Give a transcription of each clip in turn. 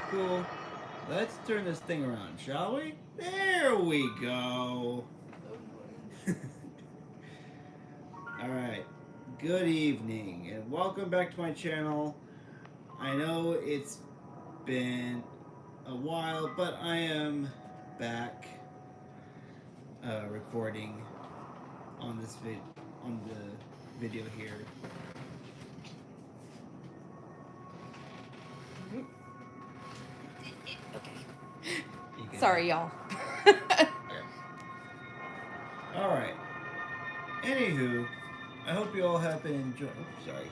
cool. Let's turn this thing around, shall we? There we go. Alright. Good evening, and welcome back to my channel. I know it's been a while, but I am back recording on on the video here. Okay. Sorry, y'all. Alright. Anywho, I hope you all have been enjoying. Oh, sorry.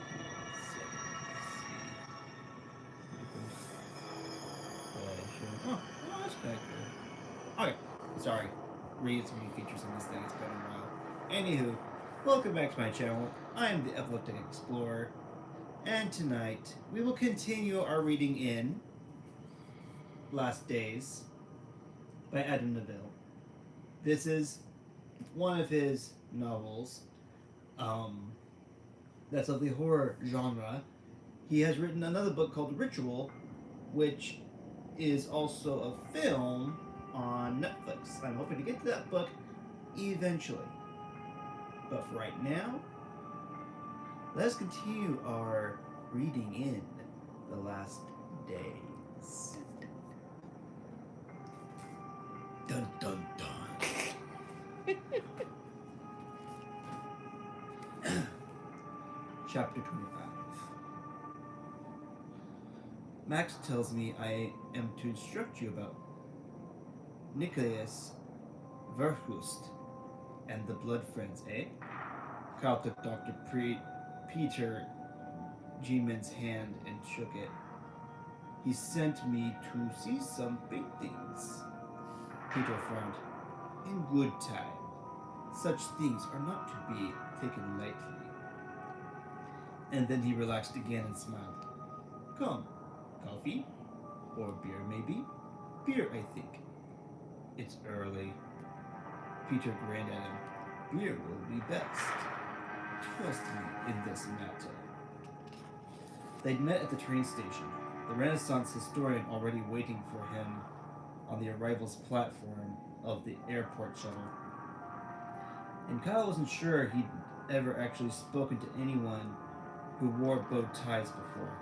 Oh, that's kind of cool. Okay, sorry. Read some new features on this thing. It's been a while. Anywho, welcome back to my channel. I am the Epileptic Explorer, and tonight we will continue our reading in Last Days by Adam Nevill. This is one of his novels that's of the horror genre. He has written another book called Ritual, which is also a film on Netflix. I'm hoping to get to that book eventually. But for right now, let's continue our reading in The Last Days. Dun dun dun. Chapter 25. Max tells me I am to instruct you about Nicholas Verhust and the Blood Friends, eh? Kyle took Dr. Peter G-Man's hand and shook it. He sent me to see some paintings. Peter frowned. In good time. Such things are not to be taken lightly. And then he relaxed again and smiled. Come, coffee? Or beer, maybe? Beer, I think. It's early. Peter grinned at him. Beer will be best. Trust me in this matter. They'd met at the train station, the Renaissance historian already waiting for him on the arrivals platform of the airport shuttle. And Kyle wasn't sure he'd ever actually spoken to anyone who wore bow ties before,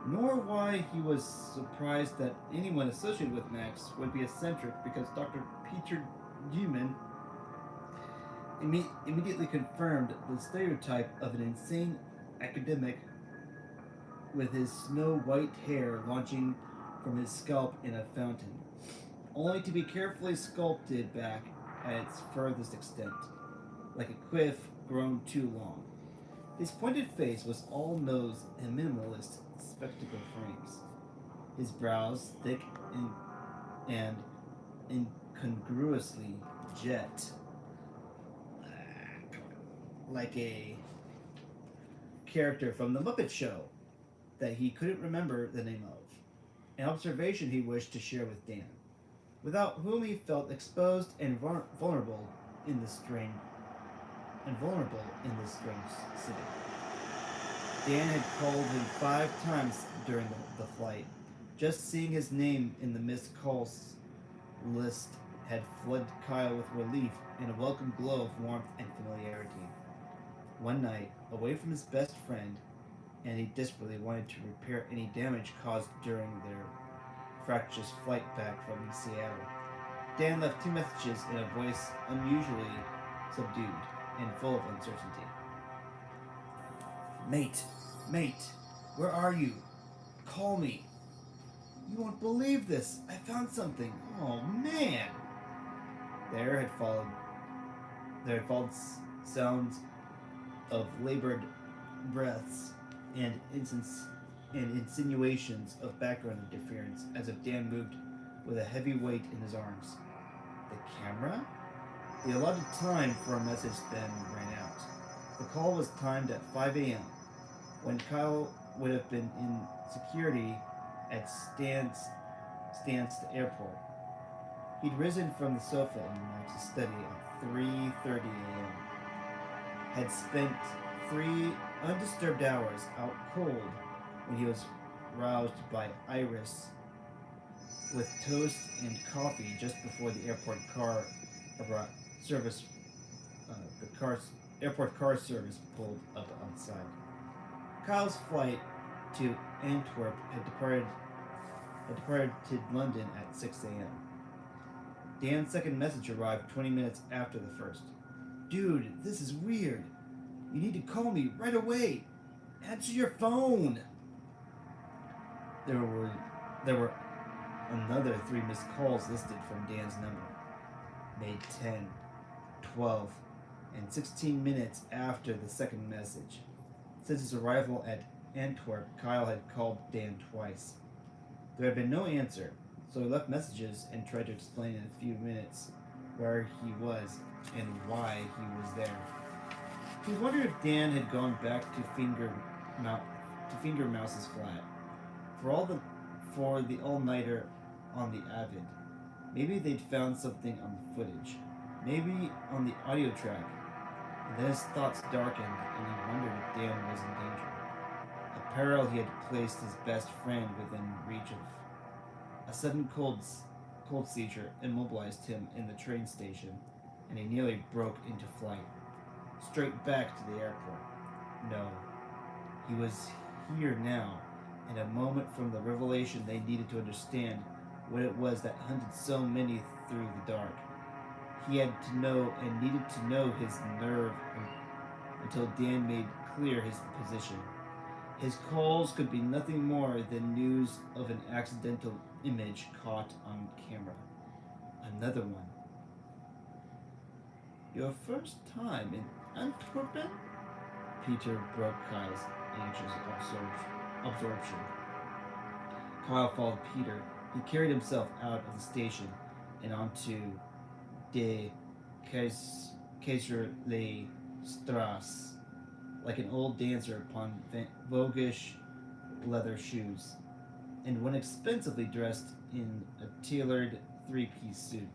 nor why he was surprised that anyone associated with Max would be eccentric, because Dr. Peter G-Man immediately confirmed the stereotype of an insane academic with his snow-white hair launching from his scalp in a fountain, only to be carefully sculpted back at its furthest extent, like a quiff grown too long. His pointed face was all nose and minimalist spectacle frames. His brows thick and incongruously jet, like a character from The Muppet Show that he couldn't remember the name of. An observation he wished to share with Dan, without whom he felt exposed and vulnerable in this strange city. Dan had called him 5 times during the flight. Just seeing his name in the missed calls list had flooded Kyle with relief and a welcome glow of warmth and familiarity. One night, away from his best friend, and he desperately wanted to repair any damage caused during their fractious flight back from Seattle, Dan left 2 messages in a voice unusually subdued and full of uncertainty. Mate, where are you? Call me. You won't believe this. I found something. Oh, man. There had followed sounds of labored breaths and insinuations of background interference, as if Dan moved with a heavy weight in his arms. The camera? The allotted time for a message then ran out. The call was timed at 5 a.m., when Kyle would have been in security at Stan's airport. He'd risen from the sofa in Max's study at 3:30 a.m., had spent 3 undisturbed hours out cold when he was roused by Iris with toast and coffee just before the airport car service, the airport car service pulled up outside. Kyle's flight to Antwerp had departed to London at 6 a.m. Dan's second message arrived 20 minutes after the first. Dude, this is weird. You need to call me right away. Answer your phone. There were there were another 3 missed calls listed from Dan's number. Made 10, 12, and 16 minutes after the second message. Since his arrival at Antwerp, Kyle had called Dan twice. There had been no answer, so he left messages and tried to explain in a few minutes where he was and why he was there. He wondered if Dan had gone back to Finger Mouse's flat for the all-nighter on the Avid. Maybe they'd found something on the footage, maybe on the audio track. And then his thoughts darkened, and he wondered if Dan was in danger. A peril he had placed his best friend within reach of. A sudden cold seizure immobilized him in the train station, and he nearly broke into flight, straight back to the airport. No, he was here now, and a moment from the revelation they needed to understand what it was that hunted so many through the dark. He had to know and needed to know his nerve until Dan made clear his position. His calls could be nothing more than news of an accidental image caught on camera. Another one. Your first time in Antwerp? Peter broke Kyle's anxious absorption. Kyle followed Peter. He carried himself out of the station and onto De Kaiserliche Strasse, like an old dancer upon voguish leather shoes, and one expensively dressed in a tailored three-piece suit.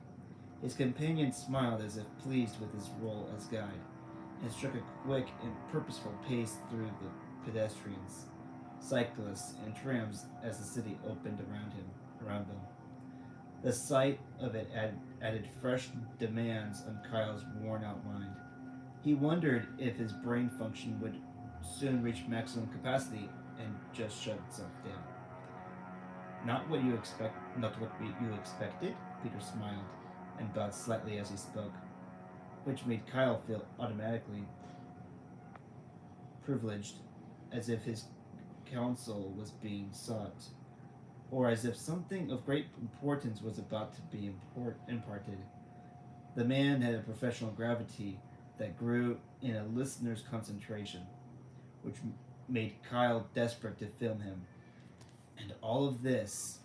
His companion smiled as if pleased with his role as guide, and struck a quick and purposeful pace through the pedestrians, cyclists, and trams as the city opened around them. The sight of it added fresh demands on Kyle's worn-out mind. He wondered if his brain function would soon reach maximum capacity and just shut itself down. Not what you expected, Peter smiled and bowed slightly as he spoke, which made Kyle feel automatically privileged, as if his counsel was being sought, or as if something of great importance was about to be imparted. The man had a professional gravity that grew in a listener's concentration, which made Kyle desperate to film him. And all of this,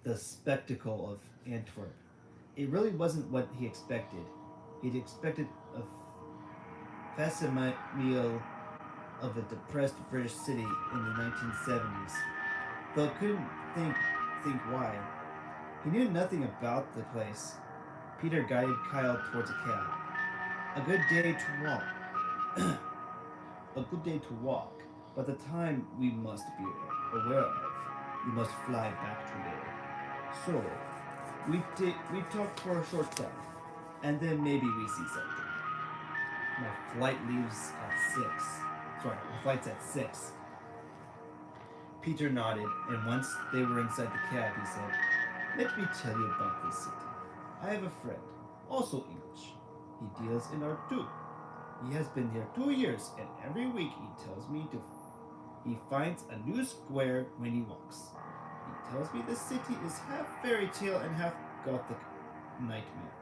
the spectacle of Antwerp, it really wasn't what he expected. He'd expected a facsimile of a depressed British city in the 1970s, though couldn't think why. He knew nothing about the place. Peter guided Kyle towards a cab. A good day to walk. A good day to walk, but the time we must be aware of. You must fly back today. So, we talk for a short time, and then maybe we see something. My flight leaves at 6. My flight's at 6. Peter nodded, and once they were inside the cab, he said, let me tell you about this city. I have a friend, also English. He deals in art too. He has been here 2 years, and every week he tells me he finds a new square when he walks. He tells me the city is half fairy tale and half gothic nightmare.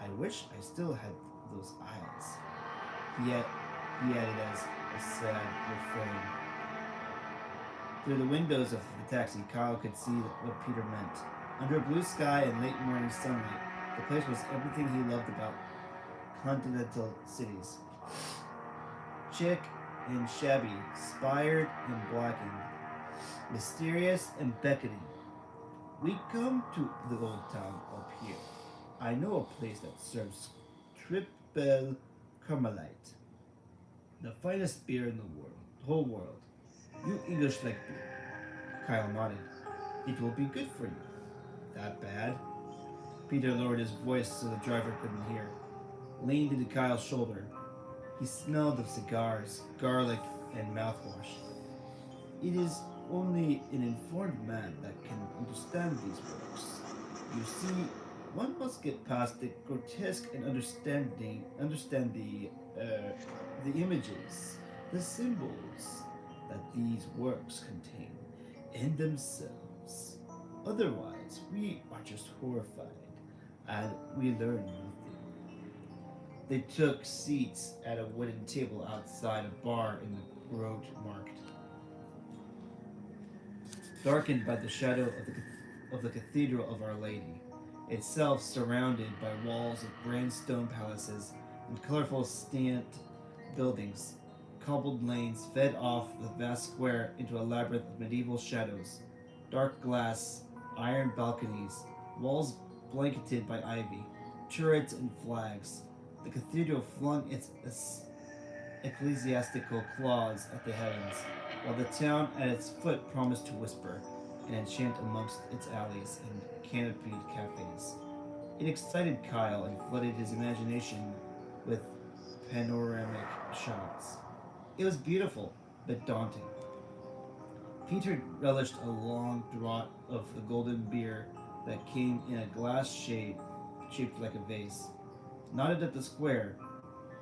I wish I still had those eyes. He added as a sad refrain. Through the windows of the taxi, Kyle could see what Peter meant. Under blue sky and late morning sunlight, the place was everything he loved about continental cities. Chic and shabby, spired and blackened, mysterious and beckoning. We come to the old town up here. I know a place that serves triple Carmelite, the finest beer in the whole world. You English like beer. Kyle nodded. It will be good for you. That bad? Peter lowered his voice so the driver couldn't hear, leaned into Kyle's shoulder. He smelled of cigars, garlic, and mouthwash. It is only an informed man that can understand these works. You see, one must get past the grotesque and understand the images, the symbols that these works contain in themselves. Otherwise, we are just horrified, and we learn nothing. They took seats at a wooden table outside a bar in the road marked, darkened by the shadow of the Cathedral of Our Lady, itself surrounded by walls of grand stone palaces and colorful stamped buildings. Cobbled lanes fed off the vast square into a labyrinth of medieval shadows, dark glass, iron balconies, walls blanketed by ivy, turrets and flags. The cathedral flung its ecclesiastical claws at the heavens, while the town at its foot promised to whisper and enchant amongst its alleys and canopied cafes. It excited Kyle and flooded his imagination with panoramic shots. It was beautiful, but daunting. Peter relished a long draught of the golden beer that came in a glass shade shaped like a vase, nodded at the square.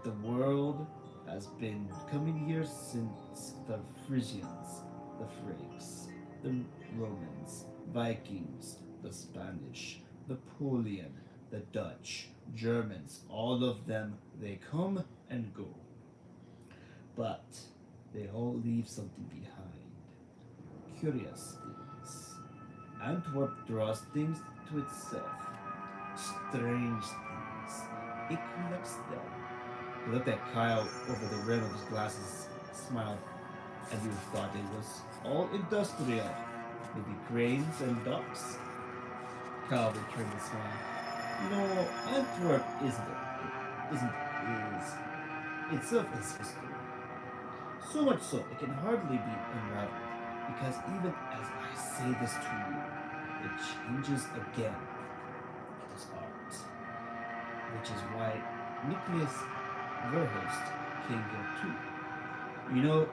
The world has been coming here since the Frisians, the Franks, the Romans, Vikings, the Spanish, Napoleon, the Dutch, Germans, all of them, they come and go. But they all leave something behind. Curious things. Antwerp draws things to itself. Strange things. It collects them. He looked at Kyle over the rim of his glasses, smiled, and you thought it was all industrial. Maybe cranes and docks? Kyle returned the smile. No, Antwerp isn't itself is history. So much so it can hardly be unraveled, because even as I say this to you, it changes again. It is art, which is why Nicholas Verhulst came here too. You know,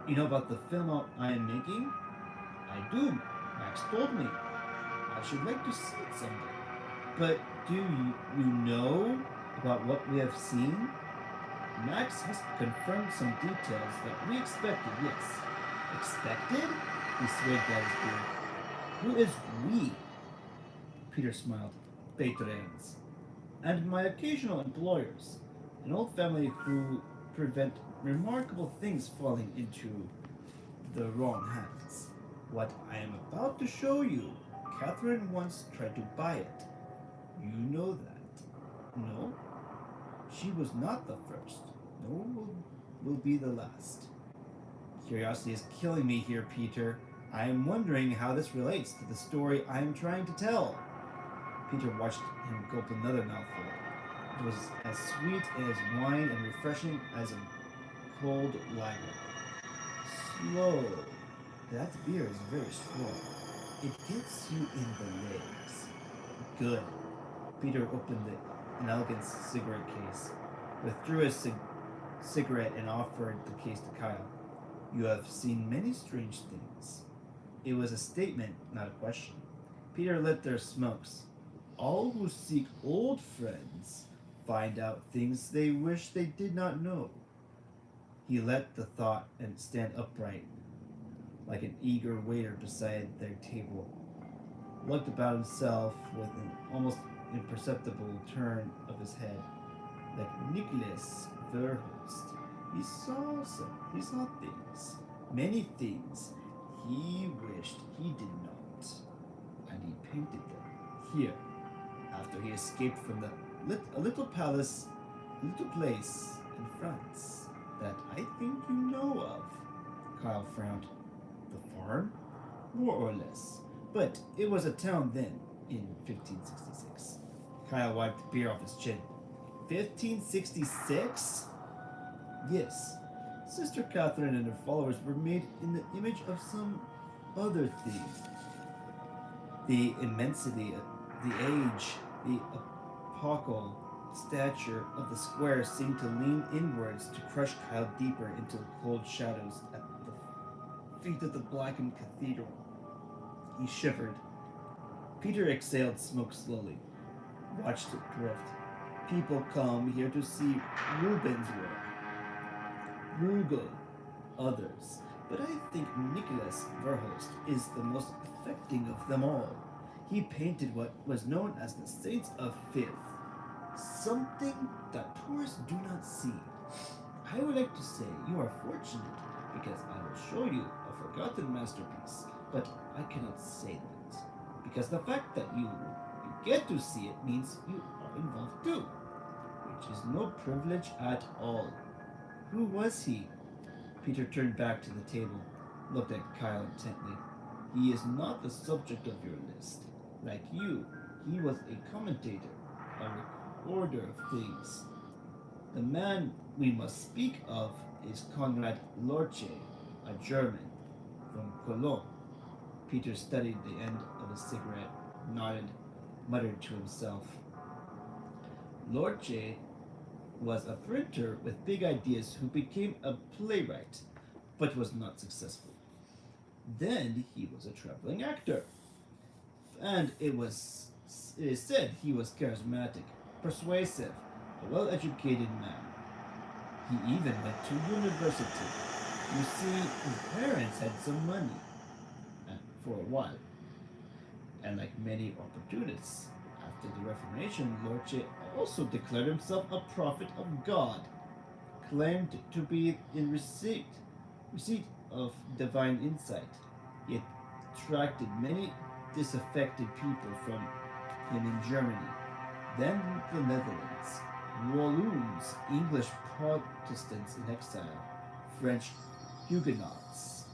you know about the film I am making? I do. Max told me. I should like to see it someday. But do you know about what we have seen? Max has confirmed some details that we expected, yes. Expected? He swigged at his beer. Who is we? Peter smiled. Patrons. And my occasional employers. An old family who prevent remarkable things falling into the wrong hands. What I am about to show you, Catherine once tried to buy it. You know that. No? She was not the first. No will be the last. Curiosity is killing me here, Peter. I am wondering how this relates to the story I am trying to tell. Peter watched him gulp another mouthful. It was as sweet as wine and refreshing as a cold lager. Slow. That beer is very strong. It gets you in the legs. Good. Peter opened an elegant cigarette case, withdrew his cigarette, and offered the case to Kyle. You have seen many strange things. It was a statement, not a question. Peter lit their smokes. All who seek old friends find out things they wish they did not know. He let the thought and stand upright, like an eager waiter beside their table, looked about himself with an almost imperceptible turn of his head, like Nicholas Verhulst. He saw things, many things he wished he did not, and he painted them here. After he escaped from a little palace, a little place in France that I think you know of. Kyle frowned. The farm? More or less. But it was a town then, in 1566. Kyle wiped beer off his chin. 1566? Yes. Sister Catherine and her followers were made in the image of some other thing. The immensity, the age, the apocal stature of the square seemed to lean inwards to crush Kyle deeper into the cold shadows at the feet of the blackened cathedral. He shivered. Peter exhaled smoke slowly, watched it drift. People come here to see Rubens' work. Bruegel, others. But I think Nicholas Verhulst is the most affecting of them all. He painted what was known as the Saints of Filth, something that tourists do not see. I would like to say you are fortunate because I will show you a forgotten masterpiece, but I cannot say that because the fact that you get to see it means you are involved too, which is no privilege at all. Who was he? Peter turned back to the table, looked at Kyle intently. He is not the subject of your list. Like you, he was a commentator, a recorder of things. The man we must speak of is Conrad Lorche, a German, from Cologne. Peter studied the end of a cigarette, nodded, muttered to himself. Lorche was a printer with big ideas who became a playwright, but was not successful. Then he was a traveling actor, and it is said he was charismatic, persuasive, a well-educated man. He even went to university. You see, his parents had some money, for a while, and like many opportunists, after the Reformation, Lorche also declared himself a prophet of God, claimed to be in receipt of divine insight. He attracted many disaffected people from him in Germany, then the Netherlands, Walloons, English Protestants in exile, French Huguenots.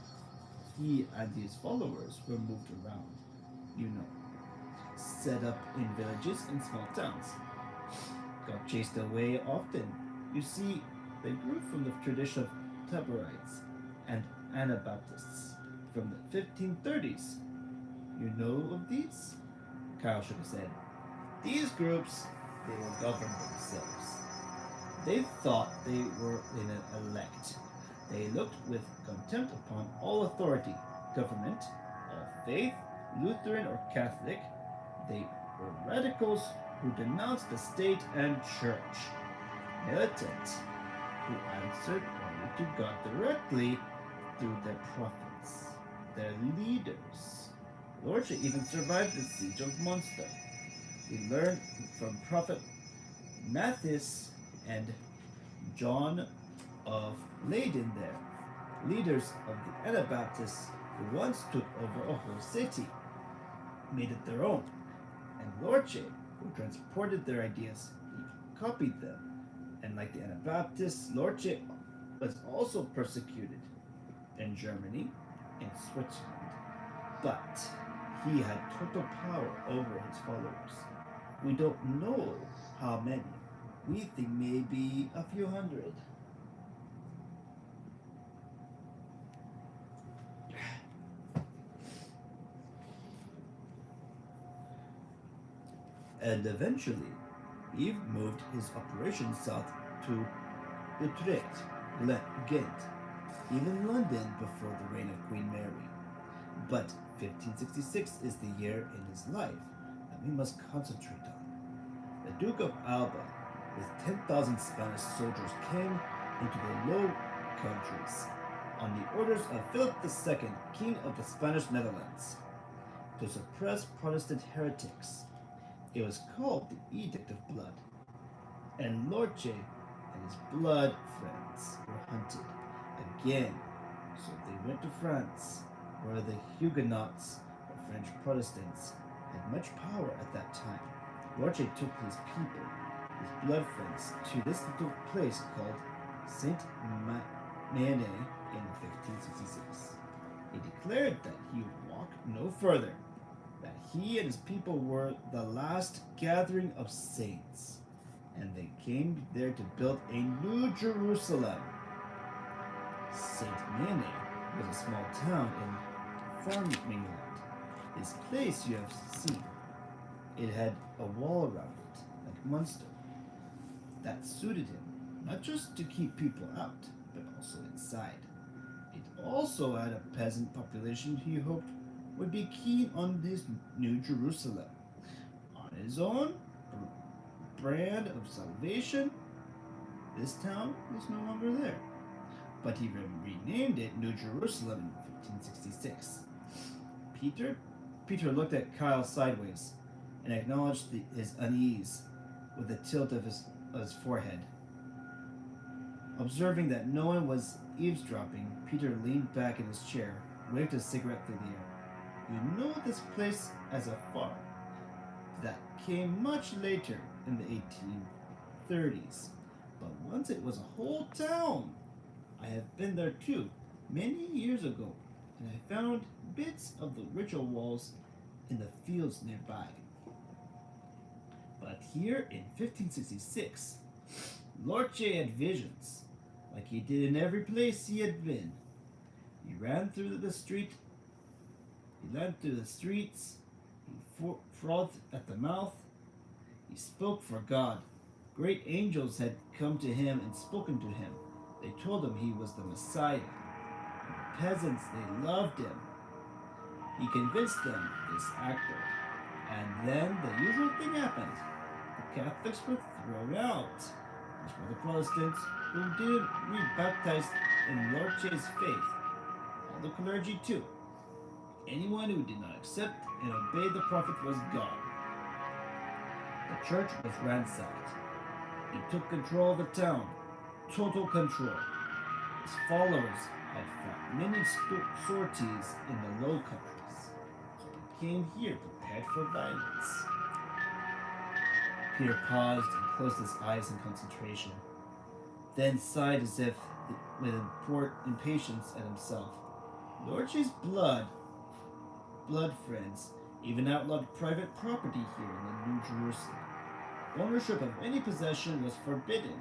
He and his followers were moved around, you know, set up in villages and small towns. Got chased away often. You see, they grew from the tradition of Taborites and Anabaptists from the 1530s. You know of these? Kyle shook his head. These groups, they will govern themselves. They thought they were in an elect. They looked with contempt upon all authority, government, all faith, Lutheran or Catholic. They were radicals who denounced the state and church. Militant, who answered only to God directly through their prophets, their leaders. Lorche even survived the siege of Munster. We learn from Prophet Matthias and John of Leyden there, leaders of the Anabaptists who once took over a whole city, made it their own, and Lorche, who transported their ideas, he copied them, and like the Anabaptists, Lorche was also persecuted in Germany, in Switzerland, but he had total power over his followers. We don't know how many. We think maybe a few hundred. And eventually, Eve moved his operation south to Utrecht, Ghent, even London before the reign of Queen Mary. But 1566 is the year in his life that we must concentrate on. The Duke of Alba, with 10,000 Spanish soldiers, came into the Low Countries on the orders of Philip II, King of the Spanish Netherlands, to suppress Protestant heretics. It was called the Edict of Blood, and Lorche and his blood friends were hunted again, so they went to France, where the Huguenots, or French Protestants, had much power at that time. Lorche took his people, his blood friends, to this little place called Saint Maine in 1566. He declared that he would walk no further, that he and his people were the last gathering of saints, and they came there to build a new Jerusalem. Saint Nene was a small town in farming land. His place you have seen. It had a wall around it, like Munster. That suited him, not just to keep people out, but also inside. It also had a peasant population he hoped would be keen on this new Jerusalem. On his own brand of salvation, this town is no longer there. But he renamed it New Jerusalem in 1566. Peter Peter looked at Kyle sideways and acknowledged his unease with a tilt of his forehead. Observing that no one was eavesdropping, Peter leaned back in his chair, waved a cigarette through the air. You know this place as a farm. That came much later in the 1830s, but once it was a whole town. I have been there too, many years ago, and I found bits of the ritual walls in the fields nearby. But here in 1566, Lorche had visions, like he did in every place he had been. He ran through the street. He ran through the streets. He frothed at the mouth. He spoke for God. Great angels had come to him and spoken to him. They told him he was the Messiah. And the peasants, they loved him. He convinced them, this actor. And then the usual thing happened. The Catholics were thrown out, as were the Protestants who didn't re-baptized in Lorche's faith. All the clergy too. Anyone who did not accept and obey the prophet was gone. The church was ransacked. He took control of the town. Total control. His followers had fought many sorties in the Low Countries, so they came here prepared for violence. Peter paused and closed his eyes in concentration, then sighed as if with impatience at himself. Lorche's blood friends even outlawed private property here in the New Jerusalem. Ownership of any possession was forbidden,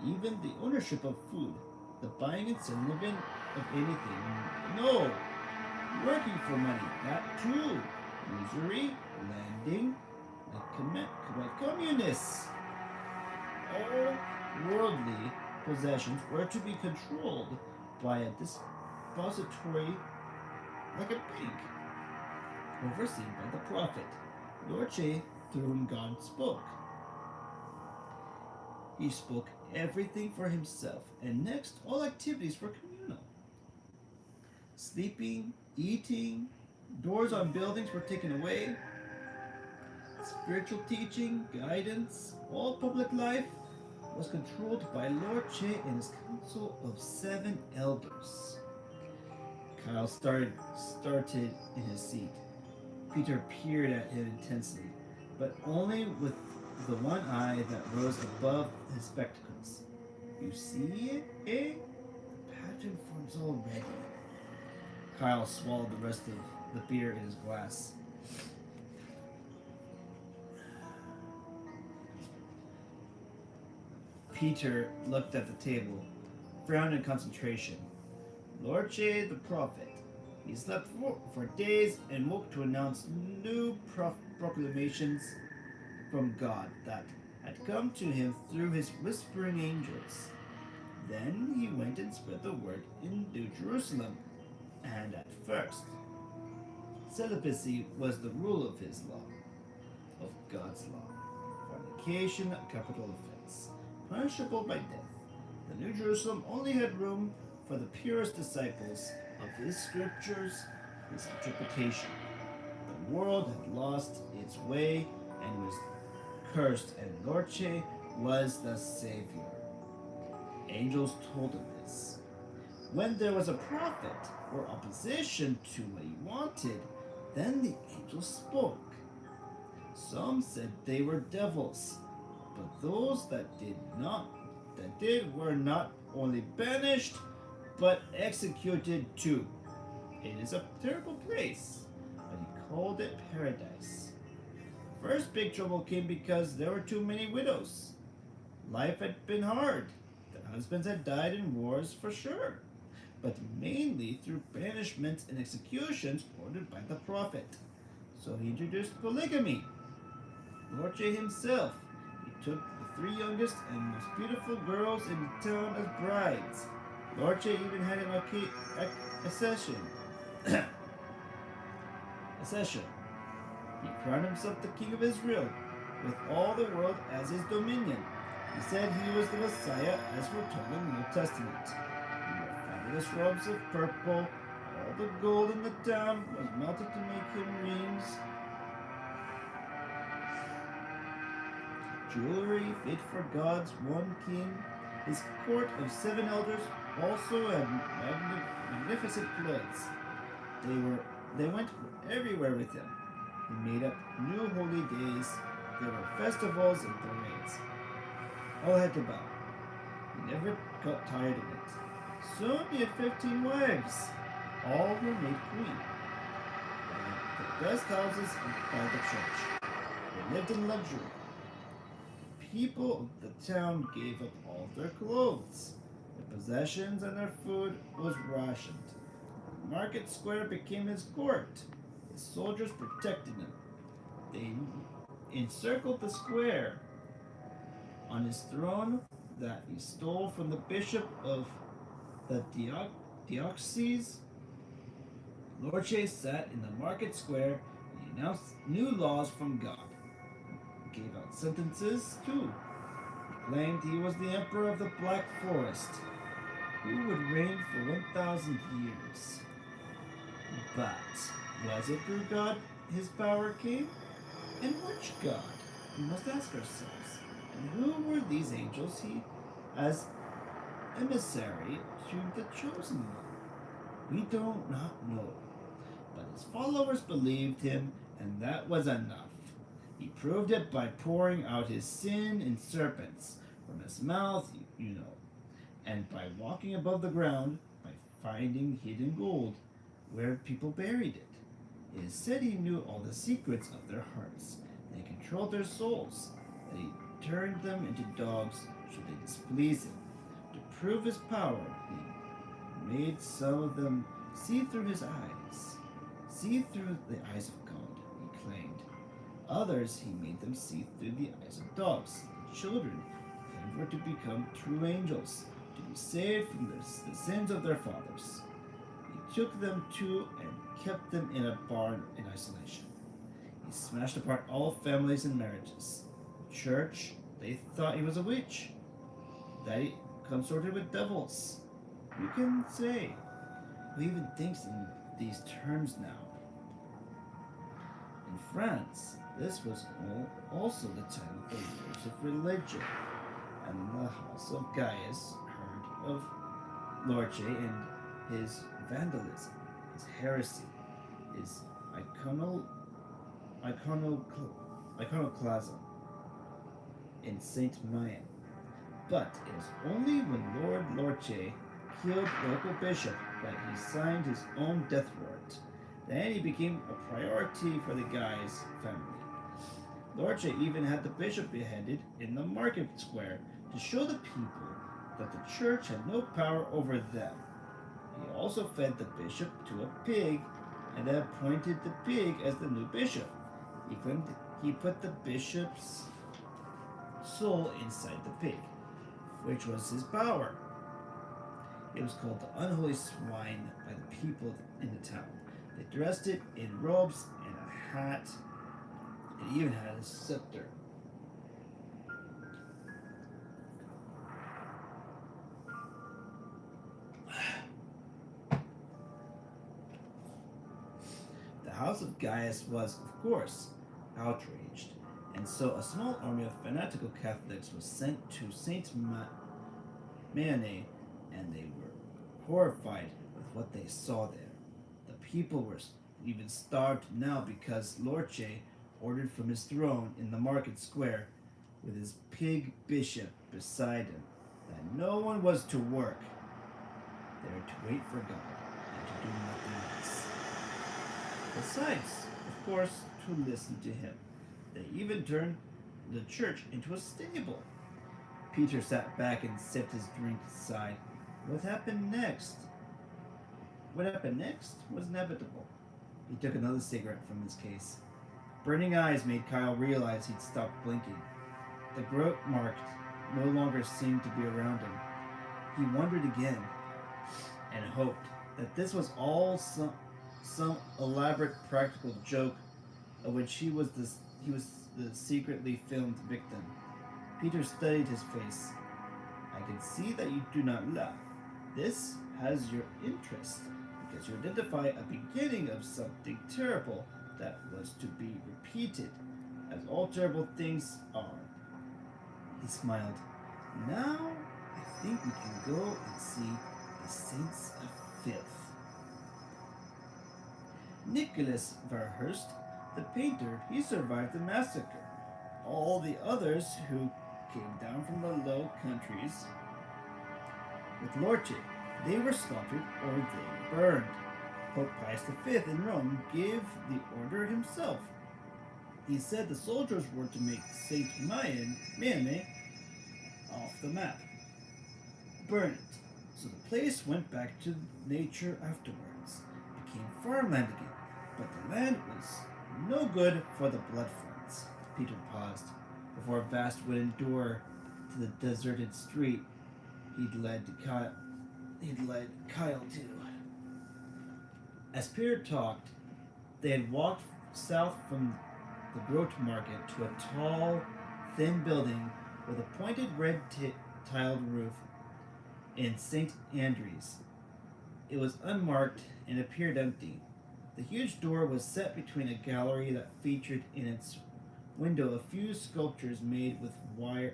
even the ownership of food, the buying and selling of anything. No! Working for money, that too. Usury, landing, like communists. All worldly possessions were to be controlled by a depository like a bank, overseen by the prophet, Lorche, through whom God spoke. He spoke everything for himself, and next all activities were communal. Sleeping, eating, doors on buildings were taken away. Spiritual teaching, guidance, all public life was controlled by Lorche and his council of 7 elders. Kyle started in his seat. Peter peered at him intensely, but only with the one eye that rose above his spectacles. You see it, eh? The pattern forms already. Kyle swallowed the rest of the beer in his glass. Peter looked at the table, frowned in concentration. Lorche the prophet. He slept for days and woke to announce new proclamations from God that had come to him through his whispering angels. Then he went and spread the word in New Jerusalem, and at first, celibacy was the rule of his law, of God's law. Fornication, a capital offense, punishable by death. The New Jerusalem only had room for the purest disciples of his scriptures, his interpretation. The world had lost its way and was cursed, and Lorche was the Savior. Angels told him this. When there was a prophet or opposition to what he wanted, then the angels spoke. Some said they were devils, but those that did were not only banished, but executed too. It is a terrible place, but he called it paradise. First big trouble came because there were too many widows. Life had been hard. Their husbands had died in wars for sure. but mainly through banishments and executions ordered by the prophet. So he introduced polygamy. Lord J himself, he took the three youngest and most beautiful girls in the town as brides. Lord J even had an accession. accession. He crowned himself the king of Israel, with all the world as his dominion. He said he was the Messiah as foretold in the Old Testament. He wore fabulous robes of purple. All the gold in the town was melted to make him rings. Jewelry fit for God's one king. His court of 7 elders also had magnificent clothes. They went everywhere with him. He made up new holy days. There were festivals and parades. All had to bow. He never got tired of it. Soon he had 15 wives. All were made queen. They had the best houses by the church. They lived in luxury. People of the town gave up all their clothes. Their possessions and their food was rationed. The market square became his court. His soldiers protected him. They encircled the square. On his throne that he stole from the bishop of the diocese, Lord Chase sat in the market square and he announced new laws from God. He gave out sentences too. He claimed he was the emperor of the Black Forest, who would reign for 1,000 years. But was it through God his power came? And which God? We must ask ourselves. And who were these angels he as emissary to the chosen one? We do not know. But his followers believed him, and that was enough. He proved it by pouring out his sin in serpents from his mouth, you know, and by walking above the ground, by finding hidden gold where people buried it. It is said he knew all the secrets of their hearts, and he controlled their souls, that he turned them into dogs should they displease him. To prove his power, he made some of them see through his eyes. See through the eyes of God, he claimed. Others he made them see through the eyes of dogs. Children claimed were to become true angels, to be saved from the sins of their fathers. He took them too and kept them in a barn in isolation. He smashed apart all families and marriages. The church, they thought he was a witch, that he consorted with devils. You can say, who even thinks in these terms now? In France, this was also the time of the wars of religion, and the house of Gaius heard of Lorche and his vandalism, his heresy, his iconoclasm in Saint Mayen. But it was only when Lord Lorche killed the local bishop that he signed his own death warrant. Then he became a priority for the Guy's family. Lorche even had the bishop beheaded in the market square to show the people that the church had no power over them. He also fed the bishop to a pig and then appointed the pig as the new bishop. He claimed he put the bishop's soul inside the pig, which was his power. It was called the unholy swine by the people in the town. They dressed it in robes and a hat. It even had a scepter. The house of Gaius was, of course, outraged, and so a small army of fanatical Catholics was sent to Saint Mayen, and they were horrified with what they saw there. The people were even starved now because Lorche ordered from his throne in the market square with his pig bishop beside him that no one was to work. They were to wait for God and to do nothing else. Besides, of course, to listen to him. They even turned the church into a stable. Peter sat back and sipped his drink aside. What happened next? What happened next was inevitable. He took another cigarette from his case. Burning eyes made Kyle realize he'd stopped blinking. The groat mark no longer seemed to be around him. He wondered again and hoped that this was all some elaborate practical joke of which he was the secretly filmed victim. Peter studied his face. I can see that you do not laugh. This has your interest, because you identify a beginning of something terrible that was to be repeated, as all terrible things are. He smiled. Now, I think we can go and see the Saints of Filth. Nicholas Verhurst, the painter, he survived the massacre. All the others who came down from the Low Countries with Lorche, they were slaughtered or they burned. Pope Pius V in Rome gave the order himself. He said the soldiers were to make Saint Mayame off the map, burn it. So the place went back to nature afterwards. It became farmland again, but the land was no good for the blood friends. Peter paused before a vast wooden door to the deserted street he'd led Kyle to. As Peter talked, they had walked south from the Grote Market to a tall, thin building with a pointed red tiled roof in St. Andrews. It was unmarked and appeared empty. The huge door was set between a gallery that featured in its window a few sculptures made with wire,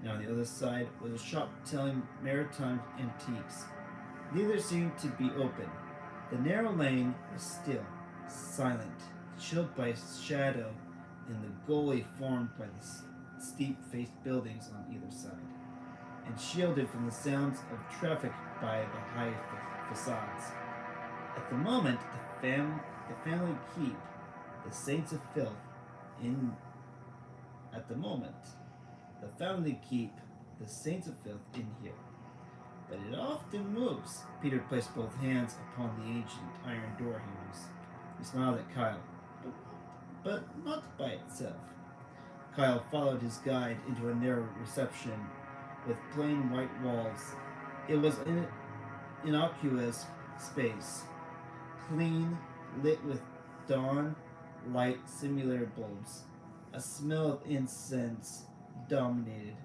and on the other side was a shop selling maritime antiques. Neither seemed to be open. The narrow lane was still, silent, chilled by shadow in the gully formed by the steep-faced buildings on either side, and shielded from the sounds of traffic by the high facades. At the moment, the family keep the Saints of Filth in. At the moment, the family keep the Saints of Filth in here. But it often moves. Peter placed both hands upon the ancient iron door handles. He smiled at Kyle, but not by itself. Kyle followed his guide into a narrow reception with plain white walls. It was an innocuous space, clean, lit with dawn light simulator bulbs. A smell of incense dominated.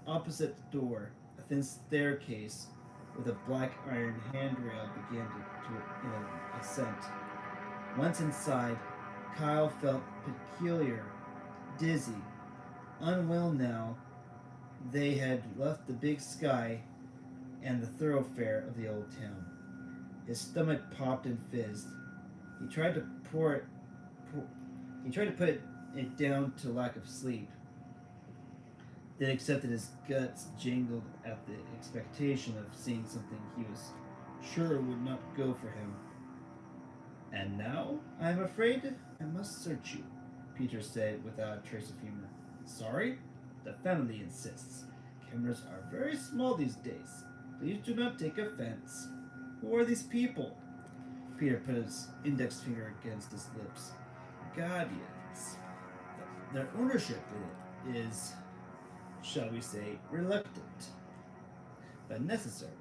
Opposite the door, a thin staircase with a black iron handrail began to an ascent. Once inside, Kyle felt peculiar, dizzy, unwell now. They had left the big sky and the thoroughfare of the old town. His stomach popped and fizzed. He tried to put it down to lack of sleep, then accepted his guts jingled at the expectation of seeing something he was sure would not go for him. And now, I am afraid I must search you, Peter said without a trace of humor. Sorry? The family insists. Cameras are very small these days. Please do not take offense. Who are these people? Peter put his index finger against his lips. Guardians. Their ownership in it is, shall we say, reluctant, but necessary.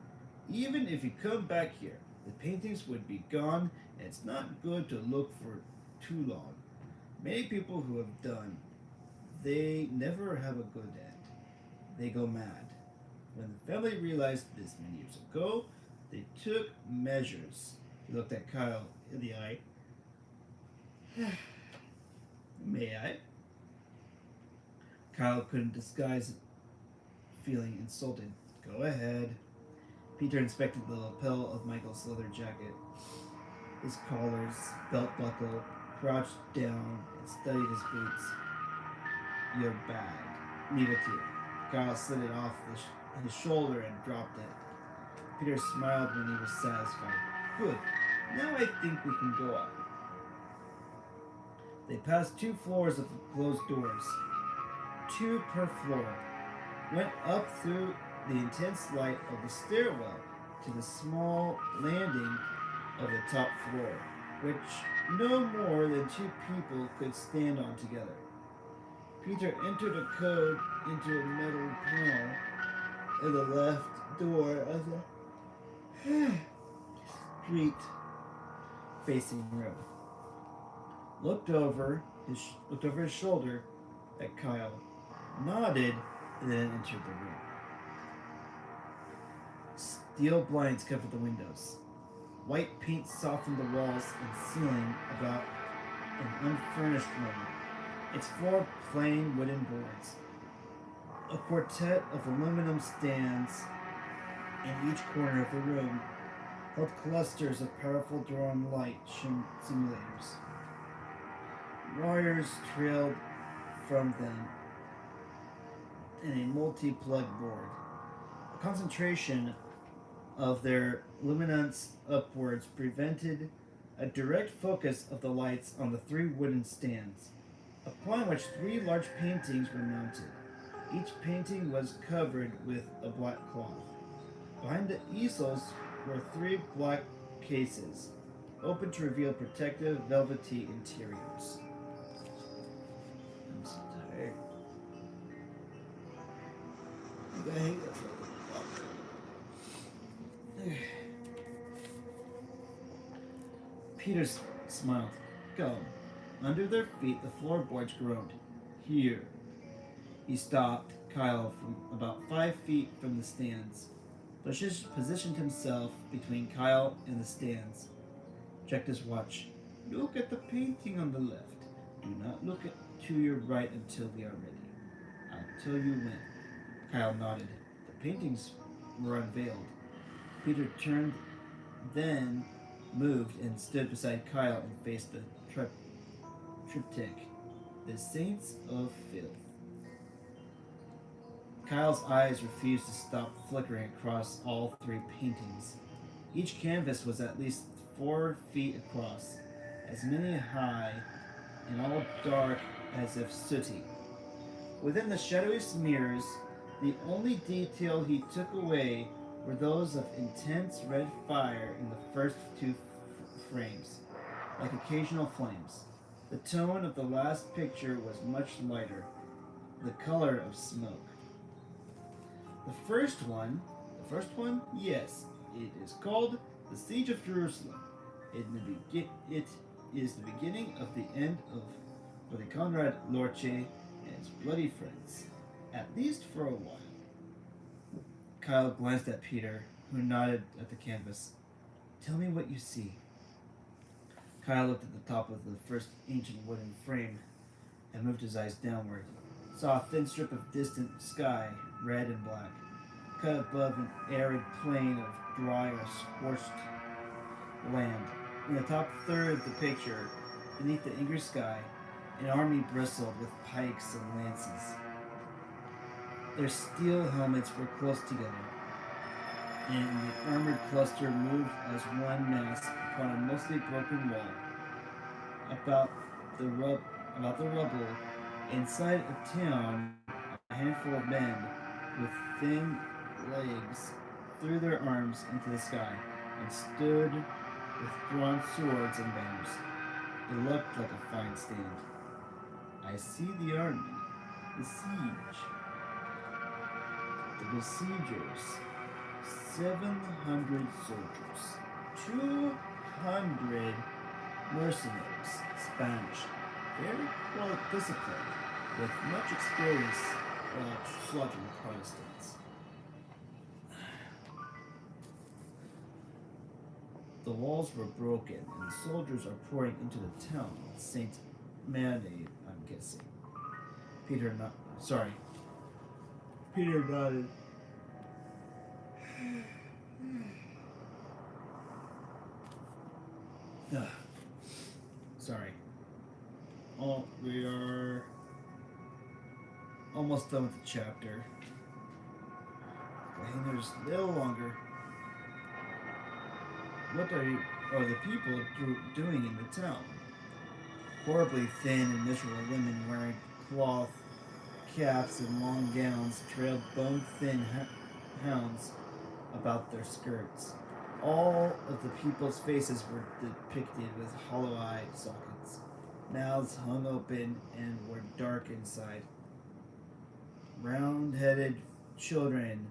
Even if you come back here, the paintings would be gone, and it's not good to look for too long. Many people who have done, they never have a good end. They go mad. When the family realized this many years ago, they took measures. He looked at Kyle in the eye. May I? Kyle couldn't disguise feeling insulted. Go ahead. Peter inspected the lapel of Michael's leather jacket, his collar's belt buckle, crouched down and studied his boots. Your bag. Leave it here. Kyle slid it off his shoulder and dropped it. Peter smiled when he was satisfied. Good. Now I think we can go up. They passed 2 floors of closed doors, 2 per floor, went up through the intense light of the stairwell to the small landing of the top floor, which no more than two people could stand on together. Peter entered a code into a metal panel in the left door of the street facing room. Looked over his shoulder at Kyle, nodded, and then entered the room. Steel blinds covered the windows. White paint softened the walls and ceiling about an unfurnished room. Its floor plain wooden boards. A quartet of aluminum stands in each corner of the room held clusters of powerful drone light simulators. Wires trailed from them in a multi-plug board. The concentration of their luminance upwards prevented a direct focus of the lights on the three wooden stands, upon which three large paintings were mounted. Each painting was covered with a black cloth. Behind the easels were three black cases, open to reveal protective, velvety interiors. I'm so tired. I hate that fucking Peter smiled. Go. Under their feet, the floorboards groaned. Here. He stopped Kyle from about 5 feet from the stands. Bush positioned himself between Kyle and the stands. Checked his watch. Look at the painting on the left. Do not look to your right until we are ready. I'll tell you when. Kyle nodded. The paintings were unveiled. Peter turned, then moved and stood beside Kyle and faced the triptych, the Saints of Filth. Kyle's eyes refused to stop flickering across all three paintings. Each canvas was at least 4 feet across, as many high, and all dark as if sooty. Within the shadowy smears, the only detail he took away were those of intense red fire in the first two frames, like occasional flames. The tone of the last picture was much lighter, the color of smoke. The first one, yes, it is called The Siege of Jerusalem. It is the beginning of the end for the Conrad Lorche and his bloody friends, at least for a while. Kyle glanced at Peter, who nodded at the canvas. Tell me what you see. Kyle looked at the top of the first ancient wooden frame and moved his eyes downward. Saw a thin strip of distant sky, red and black, cut above an arid plain of dry or scorched land. In the top third of the picture, beneath the angry sky, an army bristled with pikes and lances. Their steel helmets were close together, and the armored cluster moved as one mass upon a mostly broken wall. About the rubble, inside a town, a handful of men with thin legs threw their arms into the sky and stood with drawn swords and banners. It looked like a fine stand. I see the army, the siege, the besiegers, 700 soldiers, 200 mercenaries, Spanish, very well disciplined, with much experience slaughtering Protestants. The walls were broken, and the soldiers are pouring into the town with Saint Mary, I'm guessing. Peter nodded. Sorry. Oh, we are almost done with the chapter. I think there's a little longer. What are the people doing in the town? Horribly thin and miserable women wearing cloth caps and long gowns trailed bone-thin hounds about their skirts. All of the people's faces were depicted with hollow-eyed sockets. Mouths hung open and were dark inside. Round-headed children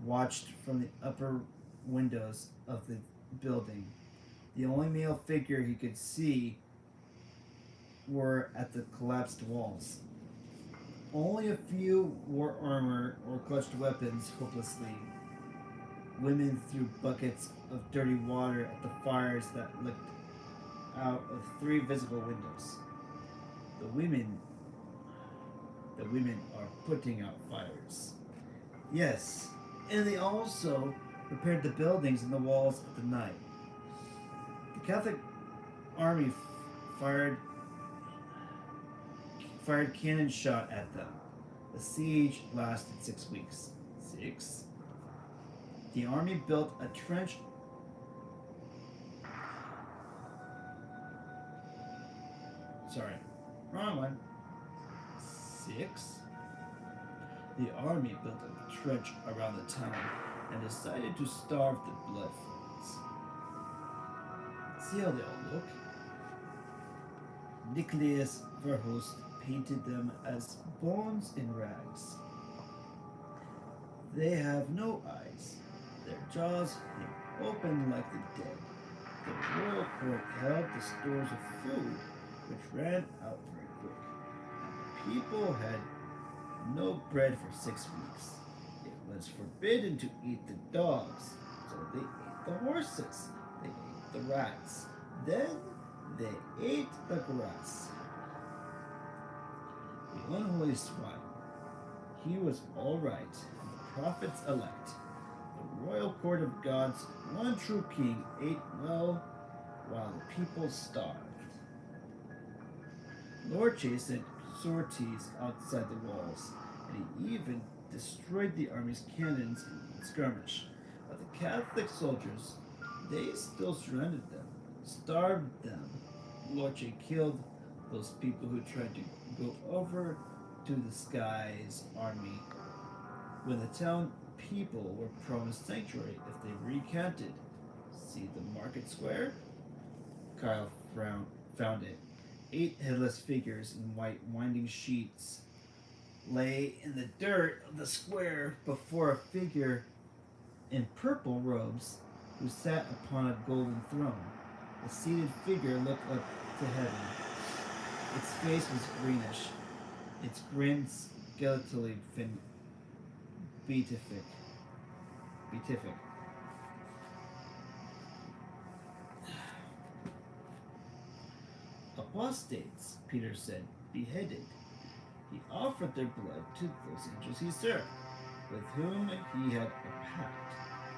watched from the upper windows of the building. The only male figure he could see were at the collapsed walls. Only a few wore armor or clutched weapons hopelessly. Women threw buckets of dirty water at the fires that licked out of three visible windows. The women the women are putting out fires. Yes, and they also repaired the buildings and the walls at the night. The Catholic army fired cannon shot at them. The siege lasted 6 weeks. 6? The army built a trench. Sorry, wrong one. 6? The army built a trench around the town and decided to starve the blood fiends. See how they all look? Nicholas Verhulst painted them as bones in rags. They have no eyes. Their jaws hang open like the dead. The royal court held the stores of food, which ran out very quick. And people had no bread for 6 weeks. It was forbidden to eat the dogs, so they ate the horses. They ate the rats. Then they ate the grass. The unholy swine. He was all right, and the prophets elect. The royal court of God's one true king ate well while the people starved. Lord Che sent sorties outside the walls, and he even destroyed the army's cannons in skirmish. But the Catholic soldiers, they still surrounded them, starved them. Lord Che killed those people who tried to go over to the Sky's army. When the town people were promised sanctuary if they recanted. See the market square? Kyle found it. 8 headless figures in white winding sheets lay in the dirt of the square before a figure in purple robes who sat upon a golden throne. The seated figure looked up to heaven. Its face was greenish, its grin skeletally beatific. Apostates, Peter said, beheaded. He offered their blood to those angels he served, with whom he had a pact.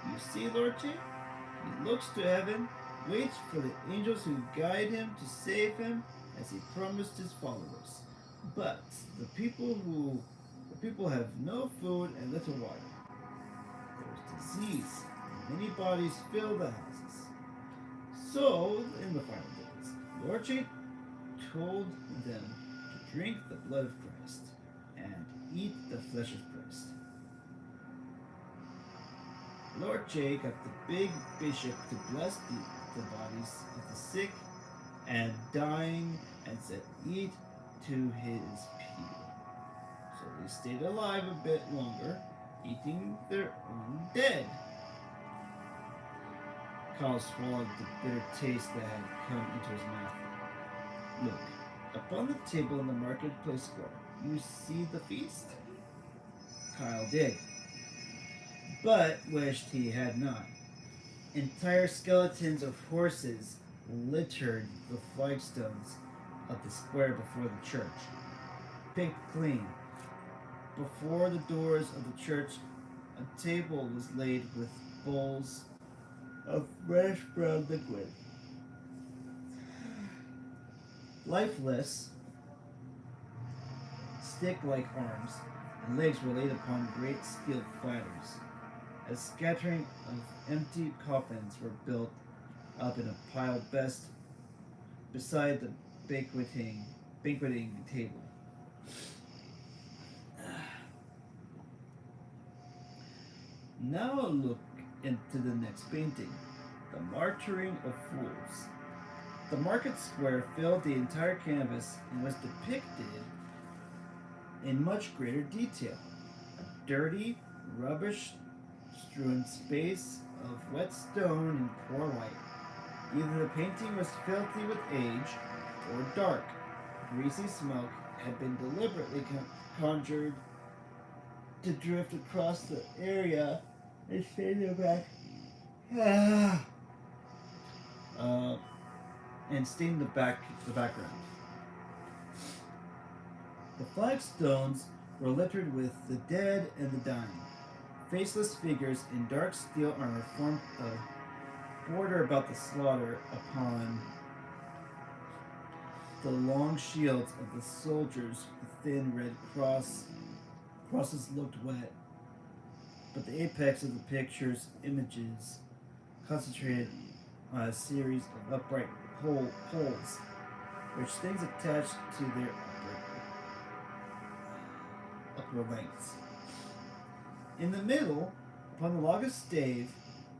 You see, Lord Che? He looks to heaven, waits for the angels who guide him to save him, as he promised his followers. But the people have no food and little water. There's disease, and many bodies fill the houses. So, in the final days, Lord Che told them to drink the blood of Christ and eat the flesh of Christ. Lord Che got the big bishop to bless the bodies of the sick and dying and said, eat to his people. So they stayed alive a bit longer, eating their own dead. Kyle swallowed the bitter taste that had come into his mouth. Look, upon the table in the marketplace square, you see the feast? Kyle did, but wished he had not. Entire skeletons of horses littered the flagstones of the square before the church, picked clean. Before the doors of the church, a table was laid with bowls of reddish brown liquid. Lifeless, stick-like arms and legs were laid upon great steel platters. A scattering of empty coffins were built up in a pile beside the banqueting table. Now look into the next painting, The Martyring of Fools. The market square filled the entire canvas and was depicted in much greater detail. A dirty, rubbish strewn space of wet stone and poor light. Either the painting was filthy with age or dark. Greasy smoke had been deliberately conjured to drift across the area and fade it back. uh, and stain the background. The flagstones were littered with the dead and the dying. Faceless figures in dark steel armor formed a border about the slaughter upon the long shields of the soldiers. The thin red crosses looked wet, but the apex of the picture's images concentrated on a series of upright poles, which things attached to their upper lengths. In the middle, upon the longest stave,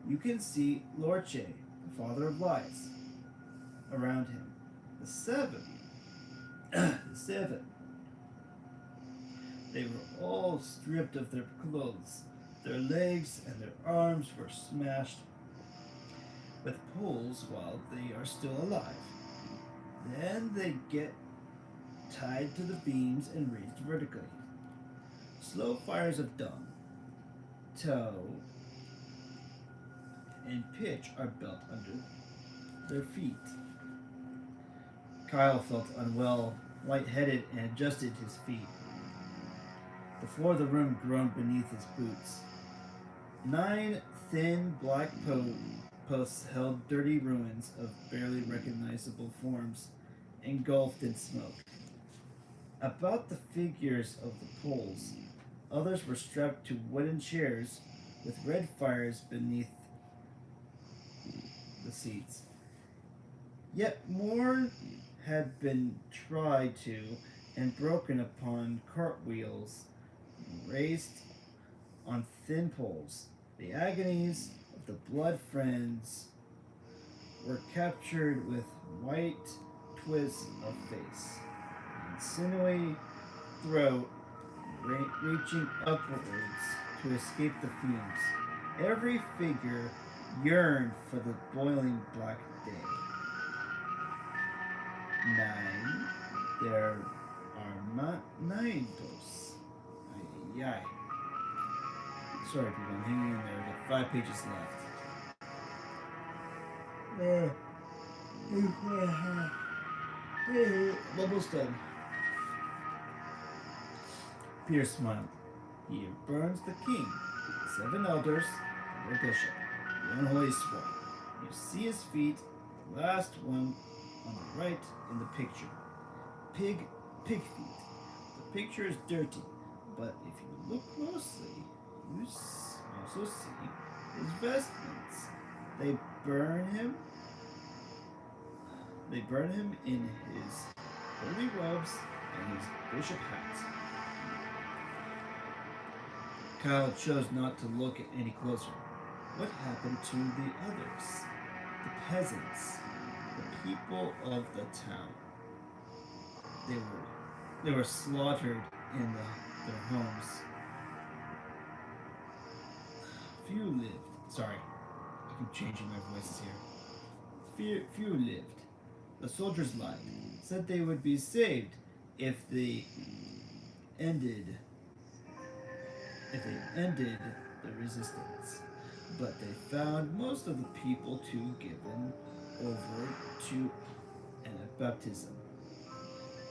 you can see Lorche, the father of lies, around him. The seven. They were all stripped of their clothes. Their legs and their arms were smashed with poles while they are still alive. Then they get tied to the beams and raised vertically. Slow fires of dung, tow, and pitch are built under their feet. Kyle felt unwell, lightheaded, and adjusted his feet. The floor of the room groaned beneath his boots. 9 thin black posts held dirty ruins of barely recognizable forms, engulfed in smoke. About the figures of the poles, others were strapped to wooden chairs with red fires beneath the seats. Yet more had been tried to and broken upon cartwheels, raised on thin poles. The agonies of the blood friends were captured with white twists of face and sinewy throat reaching upwards to escape the fumes. Every figure yearned for the boiling black day. 9. There are not 9 posts. Ay. Sorry, people, I'm hanging in there. I've got 5 pages left. Almost done. Peter smiled. Here burns the king, 7 elders, and their bishop, the unholy swan. You see his feet, the last one on the right in the picture. Pig feet. The picture is dirty, but if you look closely, you also see his vestments. They burn him in his holy robes and his bishop hat. Kyle chose not to look any closer. What happened to the others? The peasants, the people of the town. They were slaughtered in their homes. Few lived. Sorry, I keep changing my voices here. Few lived. The soldiers lied, said they would be saved if they ended the resistance. But they found most of the people given over to an baptism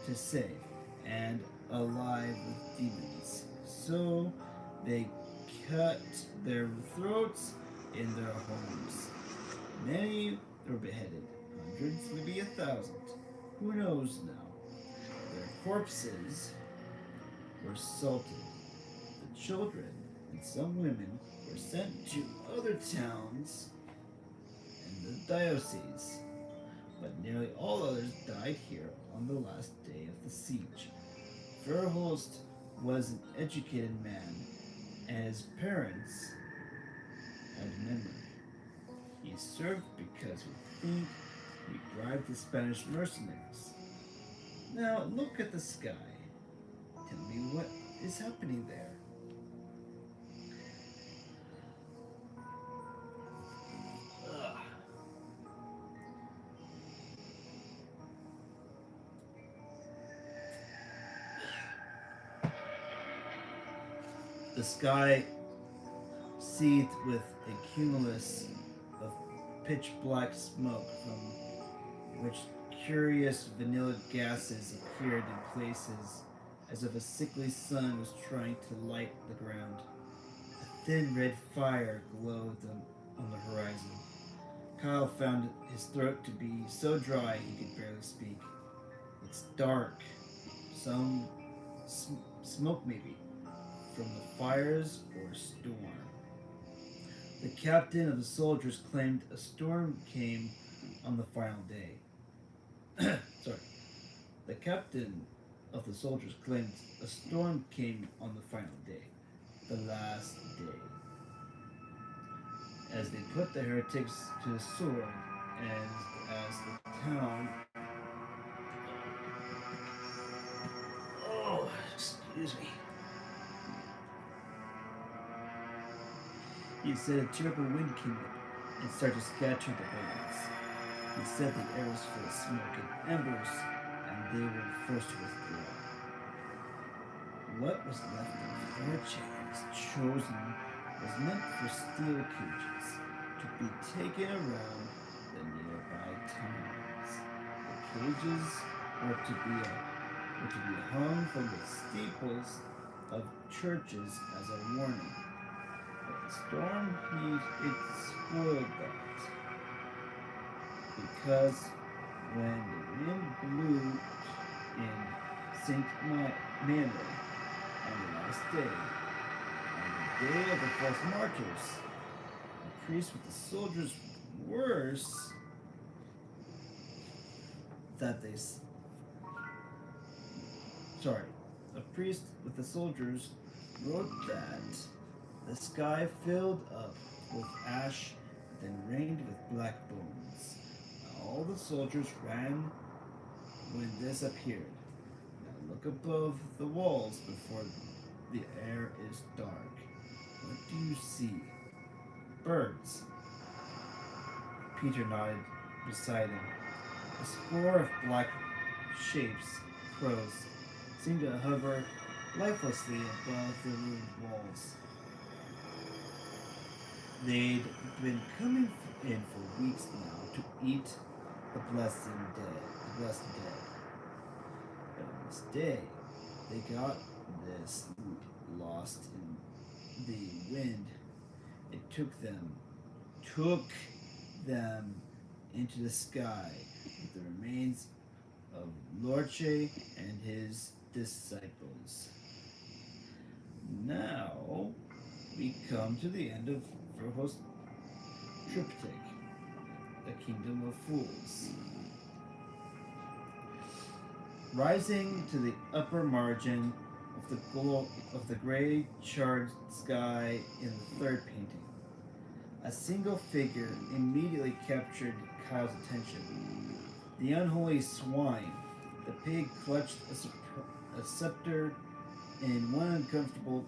to save and alive with demons. So they cut their throats in their homes. Many were beheaded, hundreds, maybe 1,000. Who knows now? Their corpses were salted. The children and some women were sent to other towns in the diocese, but nearly all others died here on the last day of the siege. Verhulst was an educated man, and his parents had a memory. He served because we think he bribed the Spanish mercenaries. Now look at the sky. Tell me what is happening there. Ugh. The sky seethed with a cumulus of pitch black smoke from which curious vanilla gases appeared in places as if a sickly sun was trying to light the ground. A thin red fire glowed on the horizon. Kyle found his throat to be so dry he could barely speak. It's dark. Some smoke, maybe, from the fires or a storm. The captain of the soldiers claimed a storm came on the final day. Sorry. The captain of the soldiers claimed a storm came on the final day, the last day. As they put the heretics to the sword, and as the town. Oh, excuse me. He said a terrible wind came up and started to scatter the buildings. He said the air was full of smoke and embers, and they were forced to withdraw. What was left of their chains chosen was meant for steel cages to be taken around the nearby towns. The cages were to be hung from the steeples of churches as a warning. But the storm heat it spoiled that. Because when the wind blew in St. Mary on the last day, on the day of the false martyrs, the priest with the soldiers worse that they sorry, a priest with the soldiers wrote that the sky filled up with ash, then rained with black bones. All the soldiers ran when this appeared. Now look above the walls before the air is dark. What do you see? Birds. Peter nodded beside him. A score of black shapes, crows, seemed to hover lifelessly above the ruined walls. They'd been coming in for weeks now to eat the blessed dead. But on this day, they got this lost in the wind. It took them into the sky with the remains of Lorche and his disciples. Now we come to the end of Verhulst's triptych, The Kingdom of Fools. Rising to the upper margin of the gray charred sky in the third painting, a single figure immediately captured Kyle's attention. The unholy swine. The pig clutched a scepter in one uncomfortable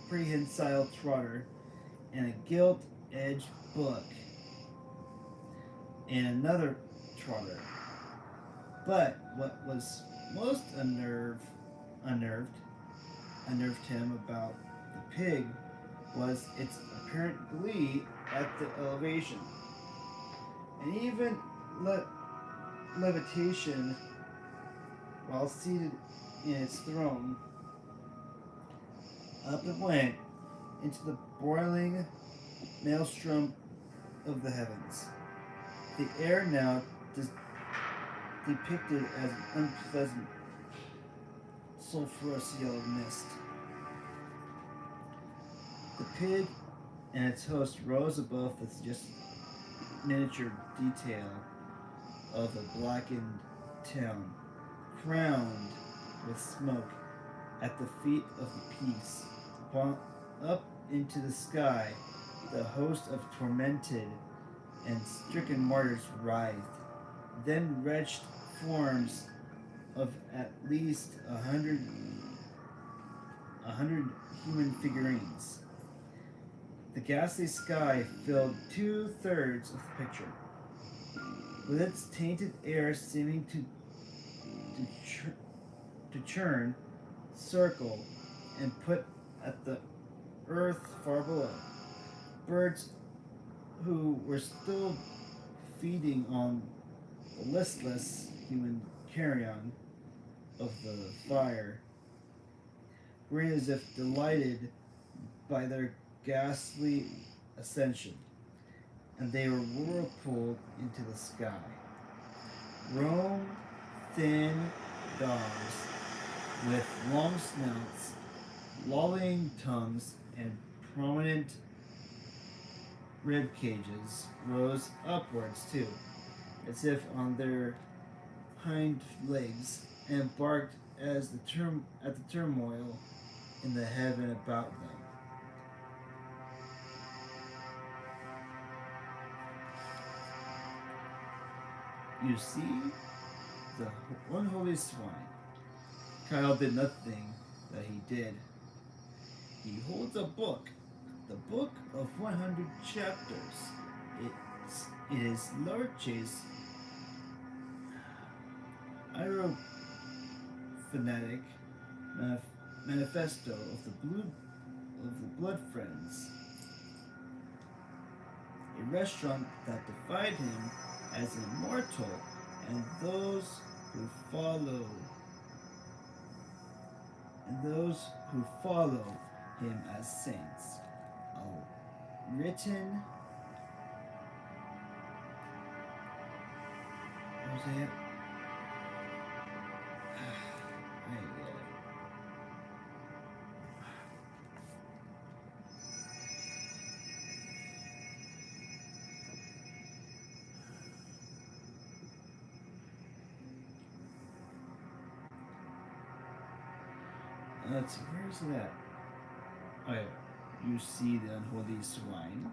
prehensile trotter and a gilt-edged book in another trotter. But what was most unnerved him about the pig was its apparent glee at the elevation, and even levitation while seated in its throne. Up it went into the boiling maelstrom of the heavens. The air now depicted as an unpleasant, sulphurous yellow mist. The pig and its host rose above the just miniature detail of a blackened town, crowned with smoke at the feet of the peace. Up into the sky, the host of tormented and stricken martyrs writhed. Then wretched forms of at least a hundred human figurines. The ghastly sky filled 2/3 of the picture, with its tainted air seeming to, chur- to churn, circle, and put at the earth far below. Birds who were still feeding on the listless human carrion of the fire were as if delighted by their ghastly ascension, and they were whirlpooled into the sky. Roam thin dogs with long snouts, lolling tongues, and prominent rib cages rose upwards too, as if on their hind legs, and barked as at the turmoil in the heaven about them. You see the unholy swine. Kyle did nothing that he did. He holds a book, the book of 100 chapters. It is Lurch's aerophonetic manifesto of the Blood Friends, a restaurant that defied him as immortal and who follow those who follow him as saints. Written was it? Let's see, where is it at? Oh yeah. You see the unholy swine.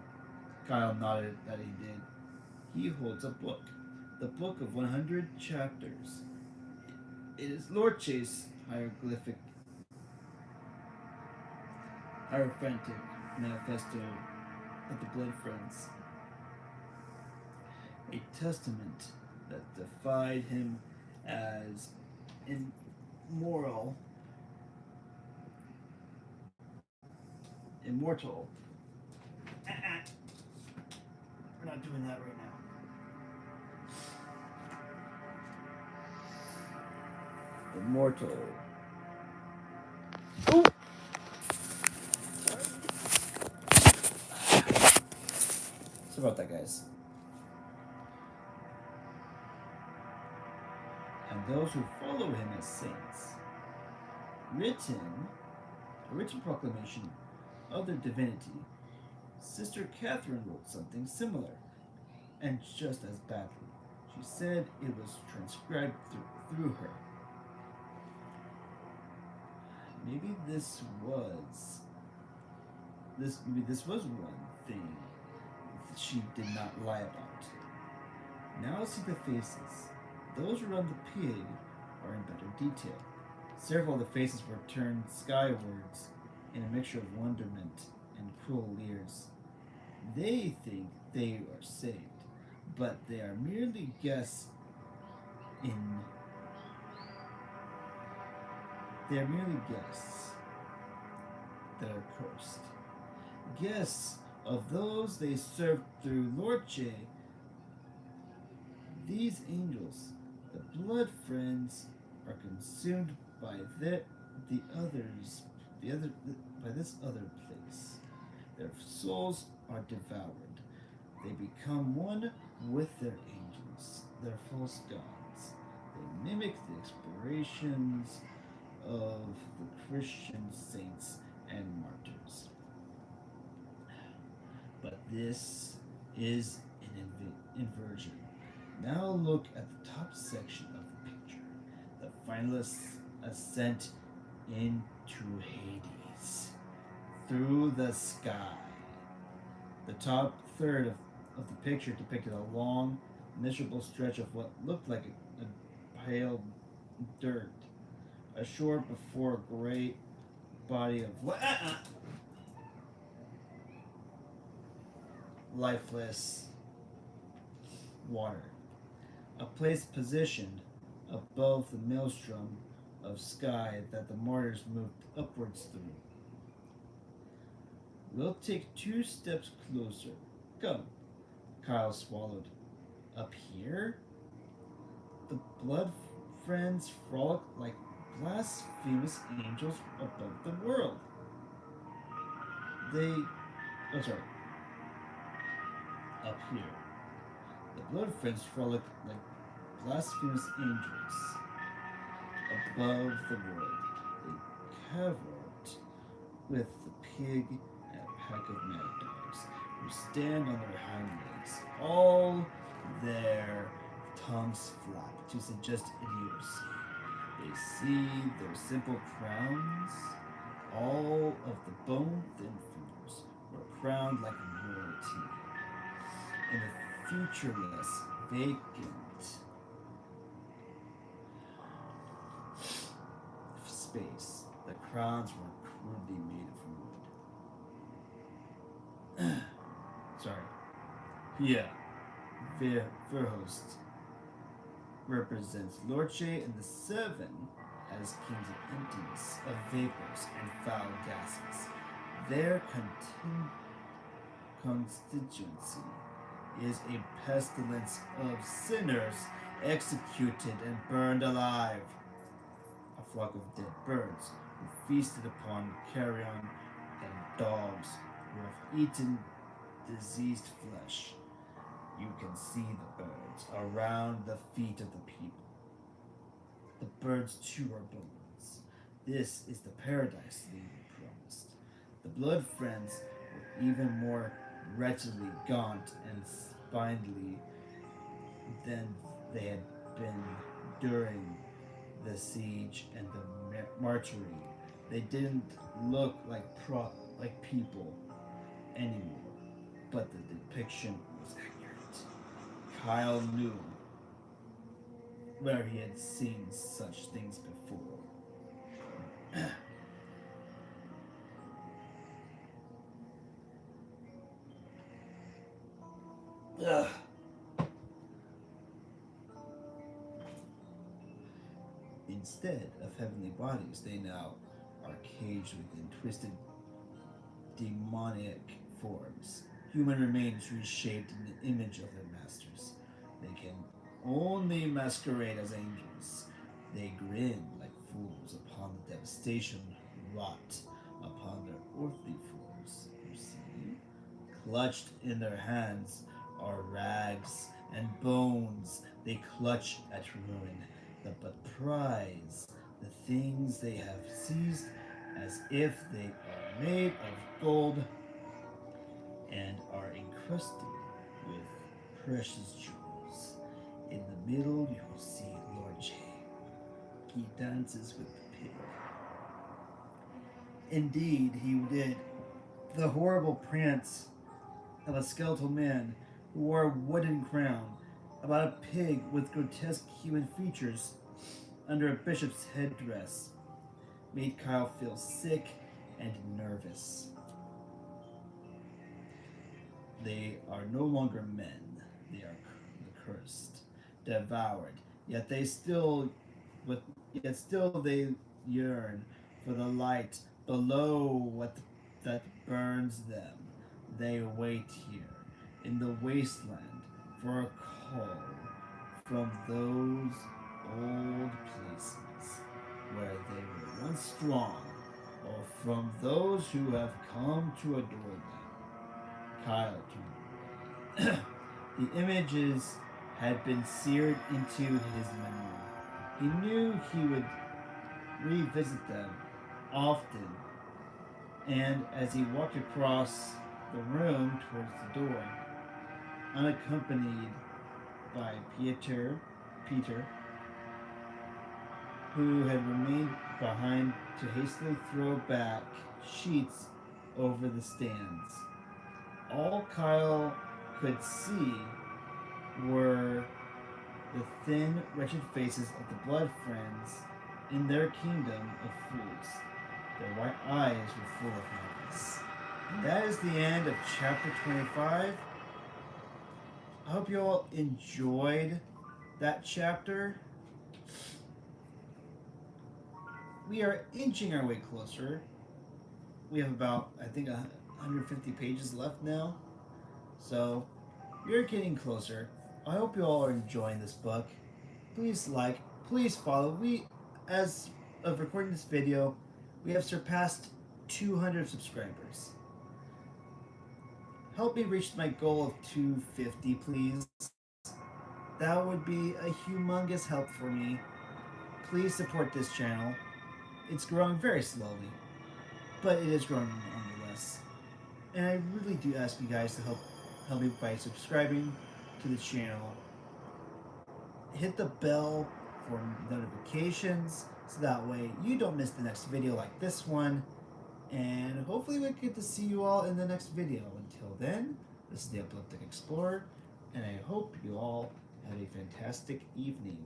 Kyle nodded that he did. He holds a book. The book of 100 chapters. It is Lord Chase hierophantic manifesto of the Blood Friends. A testament that defied him as immoral, immortal. We're not doing that right now. Immortal. Oh, Sorry about that, guys. And those who follow him as saints. A written proclamation of their divinity. Sister Catherine wrote something similar, and just as badly. She said it was transcribed through her. Maybe this was one thing that she did not lie about. Now see the faces. Those around the pig are in better detail. Several of the faces were turned skywards in a mixture of wonderment and cruel leers. They think they are saved, but they are merely guests in they are merely guests that are cursed. Guests of those they served through Lord J. These angels, the blood friends, are consumed by the others the other by this other place. Their souls are devoured. They become one with their angels, their false gods. They mimic the expirations of the Christian saints and martyrs. But this is an inversion. Now look at the top section of the picture. The finalist's ascent into Hades. through the sky. The top third of the picture depicted a long, miserable stretch of what looked like a pale dirt. A short before a great body of lifeless water. A place positioned above the maelstrom of sky that the martyrs moved upwards through. We'll take 2 steps closer. Come. Kyle swallowed. Up here? The blood friends frolic like blasphemous angels above the world. Oh, sorry. Up here. The blood friends frolic like blasphemous angels above the world. They cavort with the pig and a pack of mad dogs who stand on their hind legs, all their tongues flap to suggest idiocy. They see their simple crowns. All of the bone-thin fingers were crowned like royalty. In the futureless, vacant space, the crowns were crudely made of wood. Sorry. Here, Verhost represents Lorche and the Seven as kings of emptiness, of vapors and foul gases. Their constituency is a pestilence of sinners executed and burned alive. A flock of dead birds who feasted upon carrion and dogs who have eaten diseased flesh. You can see the birds around the feet of the people. The birds too are bones. This is the paradise they were promised. The blood friends were even more wretchedly gaunt and spindly than they had been during the siege and the martyrdom. They didn't look like people anymore, but the depiction was accurate. Kyle knew where he had seen such things before. Ugh. Instead of heavenly bodies, they now are caged within twisted demoniac forms. Human remains reshaped in the image of their masters. They can only masquerade as angels. They grin like fools upon the devastation wrought upon their earthly forms. You see? Clutched in their hands are rags and bones. They clutch at ruin, but prize the things they have seized as if they are made of gold and are encrusted with precious jewels. In the middle, you will see Lord J. He dances with the pig. Indeed, he did. The horrible prance of a skeletal man who wore a wooden crown about a pig with grotesque human features under a bishop's headdress made Kyle feel sick and nervous. They are no longer men. They are the cursed, devoured. Yet still they yearn for the light below that burns them. They wait here in the wasteland for a call from those old places where they were once strong, or from those who have come to adore them. Kyle turned away. The images had been seared into his memory. He knew he would revisit them often, and as he walked across the room towards the door, unaccompanied by Peter, who had remained behind to hastily throw back sheets over the stands. All Kyle could see were the thin, wretched faces of the blood friends in their kingdom of fools. Their white eyes were full of madness. And that is the end of chapter 25. I hope you all enjoyed that chapter. We are inching our way closer. We have about, I think, 150 pages left now. So, we're getting closer. I hope you all are enjoying this book. Please like, please follow. As of recording this video, we have surpassed 200 subscribers. Help me reach my goal of 250, please. That would be a humongous help for me. Please support this channel. It's growing very slowly, but it is growing nonetheless. And I really do ask you guys to help me by subscribing to the channel. Hit the bell for notifications so that way you don't miss the next video like this one. And hopefully we get to see you all in the next video. Until then, this is the Epileptic Explorer, and I hope you all have a fantastic evening.